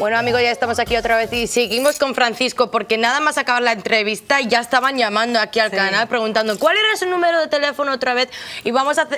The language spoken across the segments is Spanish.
Bueno, amigos, ya estamos aquí otra vez y seguimos con Francisco porque nada más acabar la entrevista ya estaban llamando aquí al canal preguntando cuál era su número de teléfono otra vez y vamos a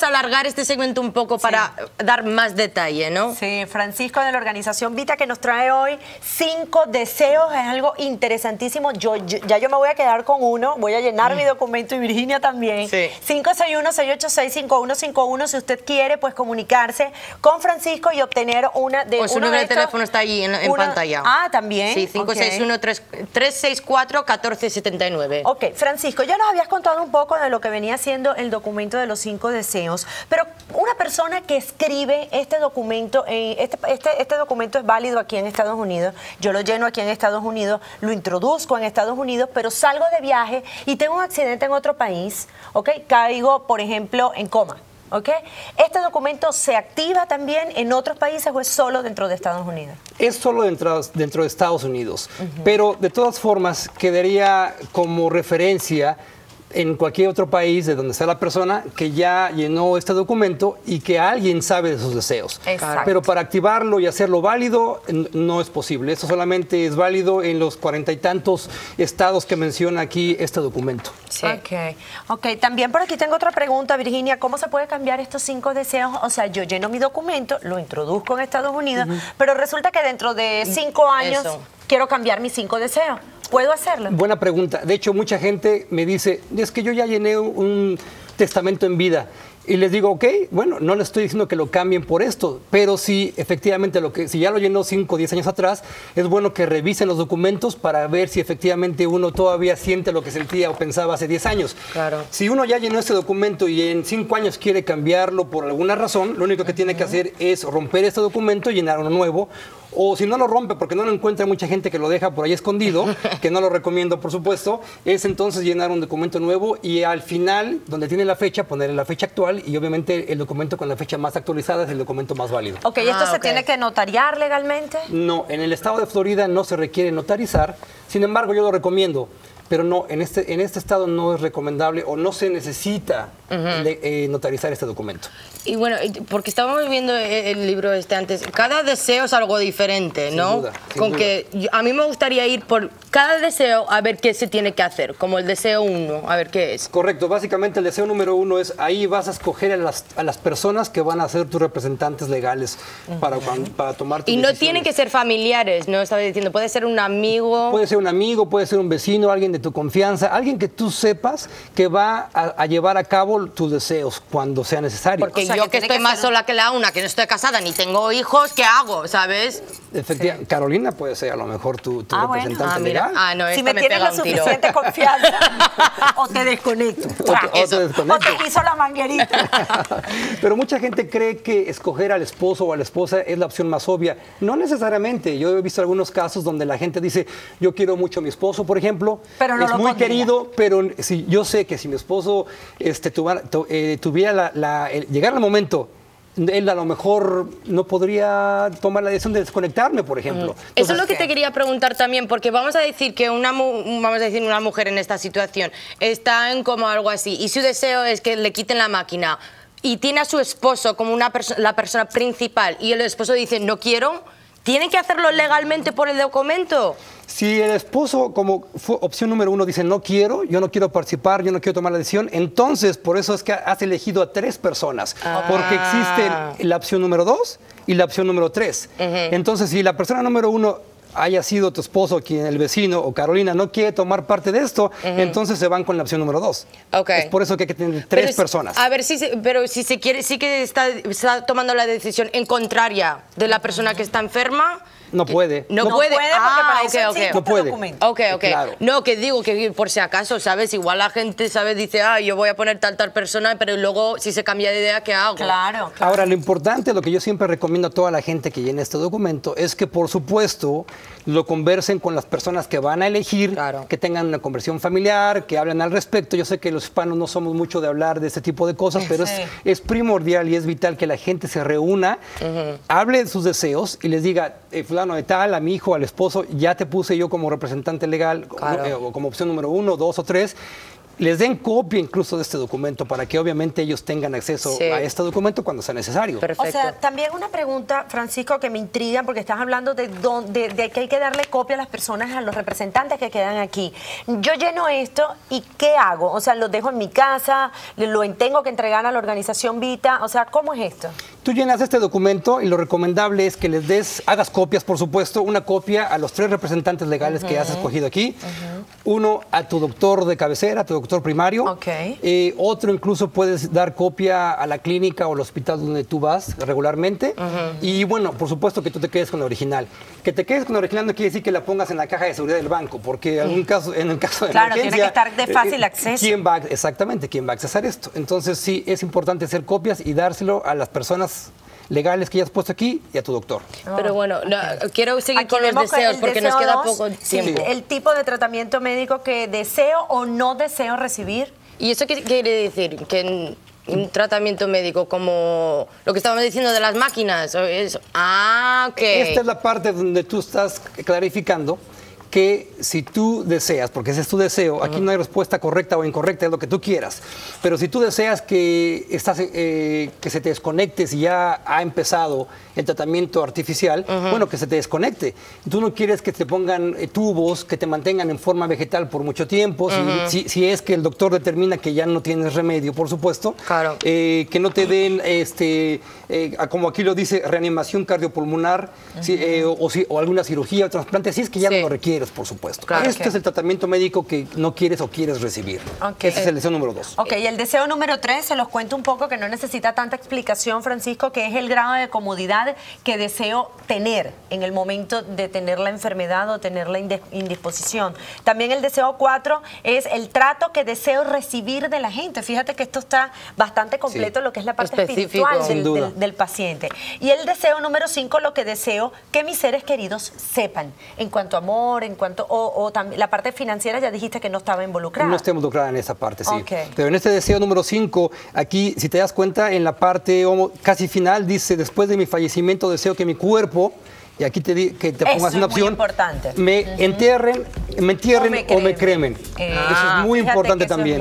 alargar este segmento un poco para dar más detalle, ¿no? Sí, Francisco de la organización Vita que nos trae hoy 5 deseos, es algo interesantísimo. Yo me voy a quedar con uno, voy a llenar mi documento y Virginia también. Sí. 561-686-5151, si usted quiere pues comunicarse con Francisco y obtener una de su número de teléfono está ahí en pantalla. Ah, también. Sí, 561-364-1479. Ok, Francisco, ya nos habías contado un poco de lo que venía siendo el documento de los 5 deseos, pero una persona que escribe este documento, este documento es válido aquí en Estados Unidos, yo lo lleno aquí en Estados Unidos, lo introduzco en Estados Unidos, pero salgo de viaje y tengo un accidente en otro país, ok, caigo, por ejemplo, en coma. ¿Ok? ¿Este documento se activa también en otros países o es solo dentro de Estados Unidos? Es solo dentro de Estados Unidos, pero de todas formas quedaría como referencia en cualquier otro país de donde está la persona que ya llenó este documento y que alguien sabe de sus deseos. Exacto. Pero para activarlo y hacerlo válido no es posible. Esto solamente es válido en los 40 y tantos estados que menciona aquí este documento. Sí. Ok, también por aquí tengo otra pregunta, Virginia. ¿Cómo se puede cambiar estos 5 deseos? O sea, yo lleno mi documento, lo introduzco en Estados Unidos, pero resulta que dentro de 5 años quiero cambiar mis 5 deseos. ¿Puedo hacerlo? Buena pregunta. De hecho, mucha gente me dice, es que yo ya llené un testamento en vida. Y les digo, ok, bueno, no les estoy diciendo que lo cambien por esto, pero sí, efectivamente, si ya lo llenó 5 o 10 años atrás, es bueno que revisen los documentos para ver si efectivamente uno todavía siente lo que sentía o pensaba hace 10 años. Claro. Si uno ya llenó este documento y en 5 años quiere cambiarlo por alguna razón, lo único que tiene que hacer es romper este documento y llenar uno nuevo. O si no lo rompe porque no lo encuentra mucha gente que lo deja por ahí escondido, que no lo recomiendo por supuesto, es entonces llenar un documento nuevo y al final, donde tiene la fecha, ponerle la fecha actual y obviamente el documento con la fecha más actualizada es el documento más válido. Ok, ¿y esto se tiene que notariar legalmente? No, en el estado de Florida no se requiere notarizar, sin embargo yo lo recomiendo. Pero no, en este estado no es recomendable o no se necesita notarizar este documento. Y bueno, porque estábamos viendo el libro antes, cada deseo es algo diferente, ¿no? Sin duda, sin duda. Que a mí me gustaría ir por cada deseo a ver qué se tiene que hacer, como el deseo 1, a ver qué es. Correcto, básicamente el deseo número 1 es, ahí vas a escoger a las personas que van a ser tus representantes legales para tomar tus Y no decisiones. tienen que ser familiares, ¿no? Estaba diciendo, puede ser un amigo. Puede ser un amigo, puede ser un vecino, alguien de tu confianza, alguien que tú sepas que va a llevar a cabo tus deseos cuando sea necesario. Porque o sea, yo que estoy más sola que la una, que no estoy casada ni tengo hijos, ¿qué hago? ¿Sabes? Efectivamente, sí. Carolina puede ser a lo mejor tu representante legal. No, si me tienes la suficiente confianza, o te desconecto. O te quiso la manguerita. Pero mucha gente cree que escoger al esposo o a la esposa es la opción más obvia. No necesariamente. Yo he visto algunos casos donde la gente dice, yo quiero mucho a mi esposo, por ejemplo, pero no es muy querido, pero si, yo sé que si mi esposo tuviera llegar al momento, él a lo mejor no podría tomar la decisión de desconectarme, por ejemplo. Entonces, eso es lo que te quería preguntar también, porque vamos a decir que una mujer en esta situación está en como algo así, y su deseo es que le quiten la máquina, y tiene a su esposo como la persona principal, y el esposo dice, no quiero, ¿tienen que hacerlo legalmente por el documento? Si el esposo, como opción número 1, dice no quiero, yo no quiero participar, yo no quiero tomar la decisión, entonces por eso es que has elegido a 3 personas, porque existen la opción número 2 y la opción número 3. Entonces, si la persona número 1 haya sido tu esposo, quien el vecino o Carolina no quiere tomar parte de esto, entonces se van con la opción número 2. Es por eso que hay que tener 3 personas. A ver, pero si se quiere, sí que está tomando la decisión en contraria de la persona que está enferma. No puede. No puede porque para eso no puede. Claro. No, que digo que por si acaso, ¿sabes? Igual la gente, ¿sabes? Dice, yo voy a poner tal persona, pero luego si se cambia de idea, ¿qué hago? Claro. Ahora, lo importante, lo que yo siempre recomiendo a toda la gente que llene este documento es que, por supuesto, lo conversen con las personas que van a elegir, que tengan una conversión familiar, que hablen al respecto. Yo sé que los hispanos no somos mucho de hablar de este tipo de cosas, pero es primordial y es vital que la gente se reúna, hable de sus deseos y les diga, fulano de tal, a mi hijo, al esposo, ya te puse yo como representante legal, o como opción número 1, 2 o 3. les den copia incluso de este documento para que obviamente ellos tengan acceso a este documento cuando sea necesario. Perfecto. O sea, también una pregunta, Francisco, que me intriga, porque estás hablando de que hay que darle copia a las personas, a los representantes que quedan aquí. Yo lleno esto y ¿qué hago? O sea, lo dejo en mi casa, lo tengo que entregar a la organización Vita, o sea, ¿cómo es esto? Tú llenas este documento y lo recomendable es que les hagas copias, por supuesto, una copia a los 3 representantes legales que has escogido aquí, uno a tu doctor de cabecera, a tu doctor primario, otro incluso puedes dar copia a la clínica o al hospital donde tú vas regularmente, y bueno, por supuesto que tú te quedes con la original. Que te quedes con la original no quiere decir que la pongas en la caja de seguridad del banco, porque en el caso de emergencia... Claro, tiene que estar de fácil acceso. Exactamente, ¿quién va a accesar esto? Entonces sí, es importante hacer copias y dárselo a las personas legales que ya has puesto aquí y a tu doctor. Pero bueno, quiero seguir con los deseos porque nos queda poco tiempo. El tipo de tratamiento médico que deseo o no deseo recibir. ¿Y eso qué quiere decir? Que un tratamiento médico como lo que estábamos diciendo de las máquinas. Eso. Ah, ok. Esta es la parte donde tú estás clarificando que si tú deseas, porque ese es tu deseo, aquí no hay respuesta correcta o incorrecta, es lo que tú quieras, pero si tú deseas que se te desconecte si ya ha empezado el tratamiento artificial, bueno, que se te desconecte. Tú no quieres que te pongan tubos que te mantengan en forma vegetal por mucho tiempo, si es que el doctor determina que ya no tienes remedio, por supuesto, claro. Que no te den, como aquí lo dice, reanimación cardiopulmonar, o alguna cirugía o trasplante, si es que ya no lo requieres, por supuesto. Claro, este es el tratamiento médico que no quieres o quieres recibir. Ese es el deseo número 2. Ok, el deseo número 3, se los cuento un poco, que no necesita tanta explicación, Francisco, que es el grado de comodidad que deseo tener en el momento de tener la enfermedad o tener la indisposición. También el deseo 4 es el trato que deseo recibir de la gente. Fíjate que esto está bastante completo, lo que es la parte espiritual del paciente. Y el deseo número 5, lo que deseo que mis seres queridos sepan en cuanto a amor, en cuanto o también la parte financiera, ya dijiste que no estaba involucrada. No está involucrada en esa parte, sí. Pero en este deseo número 5, aquí, si te das cuenta, en la parte casi final, dice, después de mi fallecimiento deseo que mi cuerpo, y aquí que te pongas una opción, importante. me entierren o me cremen. Eso es muy importante también.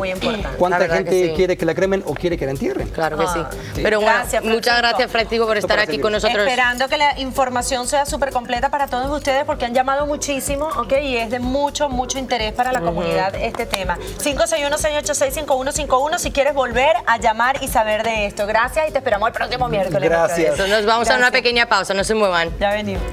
¿Cuánta gente quiere que la cremen o quiere que la entierren? Claro que sí. Pero bueno, muchas gracias, Francisco, por estar aquí con nosotros. Esperando que la información sea súper completa para todos ustedes, porque han llamado muchísimo, y es de mucho interés para la comunidad este tema. 561-686-5151 si quieres volver a llamar y saber de esto. Gracias y te esperamos el próximo miércoles. Gracias. Nos vamos a una pequeña pausa, no se muevan. Ya venimos.